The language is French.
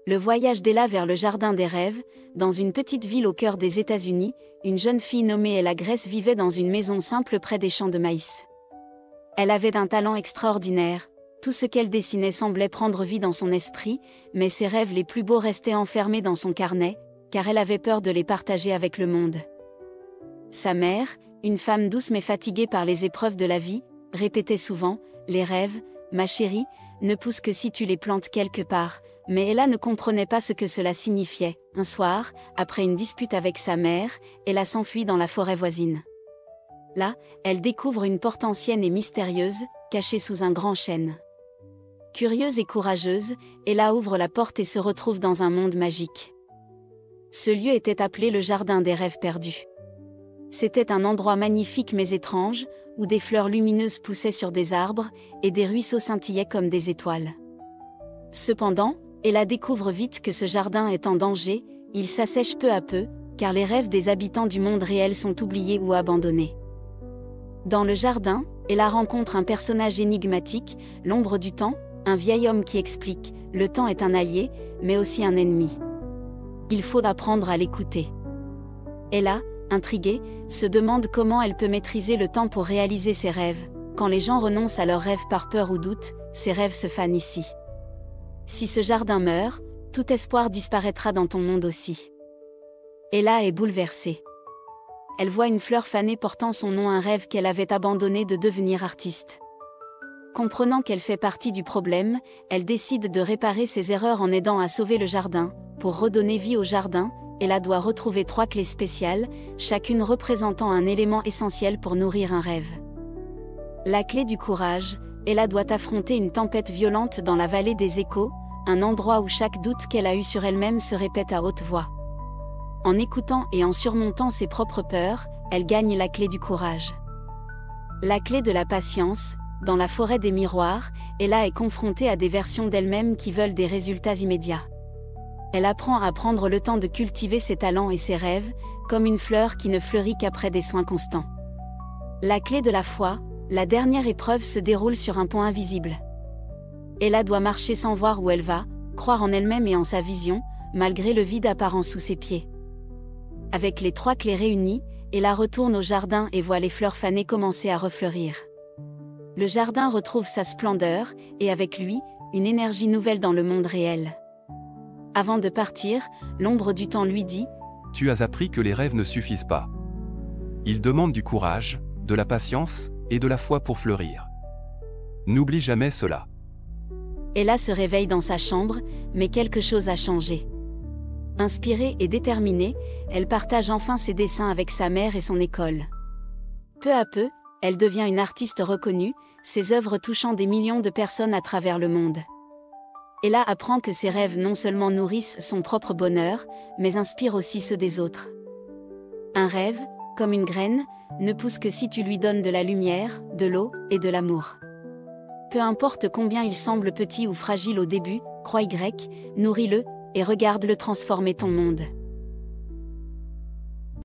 Le voyage d'Ella vers le jardin des rêves. Dans une petite ville au cœur des États-Unis, une jeune fille nommée Ella Grace vivait dans une maison simple près des champs de maïs. Elle avait un talent extraordinaire, tout ce qu'elle dessinait semblait prendre vie dans son esprit, mais ses rêves les plus beaux restaient enfermés dans son carnet, car elle avait peur de les partager avec le monde. Sa mère, une femme douce mais fatiguée par les épreuves de la vie, répétait souvent « Les rêves, ma chérie, ne poussent que si tu les plantes quelque part ». Mais Ella ne comprenait pas ce que cela signifiait. Un soir, après une dispute avec sa mère, Ella s'enfuit dans la forêt voisine. Là, elle découvre une porte ancienne et mystérieuse, cachée sous un grand chêne. Curieuse et courageuse, Ella ouvre la porte et se retrouve dans un monde magique. Ce lieu était appelé le Jardin des Rêves Perdus. C'était un endroit magnifique mais étrange, où des fleurs lumineuses poussaient sur des arbres, et des ruisseaux scintillaient comme des étoiles. Cependant, Ella découvre vite que ce jardin est en danger, il s'assèche peu à peu, car les rêves des habitants du monde réel sont oubliés ou abandonnés. Dans le jardin, Ella rencontre un personnage énigmatique, l'ombre du temps, un vieil homme qui explique « Le temps est un allié, mais aussi un ennemi. Il faut apprendre à l'écouter ». Ella, intriguée, se demande comment elle peut maîtriser le temps pour réaliser ses rêves. Quand les gens renoncent à leurs rêves par peur ou doute, ces rêves se fanent ici. Si ce jardin meurt, tout espoir disparaîtra dans ton monde aussi. Ella est bouleversée. Elle voit une fleur fanée portant son nom, un rêve qu'elle avait abandonné de devenir artiste. Comprenant qu'elle fait partie du problème, elle décide de réparer ses erreurs en aidant à sauver le jardin. Pour redonner vie au jardin, Ella doit retrouver 3 clés spéciales, chacune représentant un élément essentiel pour nourrir un rêve. La clé du courage. Ella doit affronter une tempête violente dans la vallée des échos, un endroit où chaque doute qu'elle a eu sur elle-même se répète à haute voix. En écoutant et en surmontant ses propres peurs, elle gagne la clé du courage. La clé de la patience. Dans la forêt des miroirs, Ella est confrontée à des versions d'elle-même qui veulent des résultats immédiats. Elle apprend à prendre le temps de cultiver ses talents et ses rêves, comme une fleur qui ne fleurit qu'après des soins constants. La clé de la foi. La dernière épreuve se déroule sur un pont invisible. Ella doit marcher sans voir où elle va, croire en elle-même et en sa vision, malgré le vide apparent sous ses pieds. Avec les 3 clés réunies, Ella retourne au jardin et voit les fleurs fanées commencer à refleurir. Le jardin retrouve sa splendeur, et avec lui, une énergie nouvelle dans le monde réel. Avant de partir, l'ombre du temps lui dit « Tu as appris que les rêves ne suffisent pas. Ils demandent du courage, de la patience, et de la foi pour fleurir. N'oublie jamais cela. » Ella se réveille dans sa chambre, mais quelque chose a changé. Inspirée et déterminée, elle partage enfin ses dessins avec sa mère et son école. Peu à peu, elle devient une artiste reconnue, ses œuvres touchant des millions de personnes à travers le monde. Ella apprend que ses rêves non seulement nourrissent son propre bonheur, mais inspirent aussi ceux des autres. Un rêve, comme une graine, ne pousse que si tu lui donnes de la lumière, de l'eau et de l'amour. Peu importe combien il semble petit ou fragile au début, crois-y, nourris-le, et regarde-le transformer ton monde.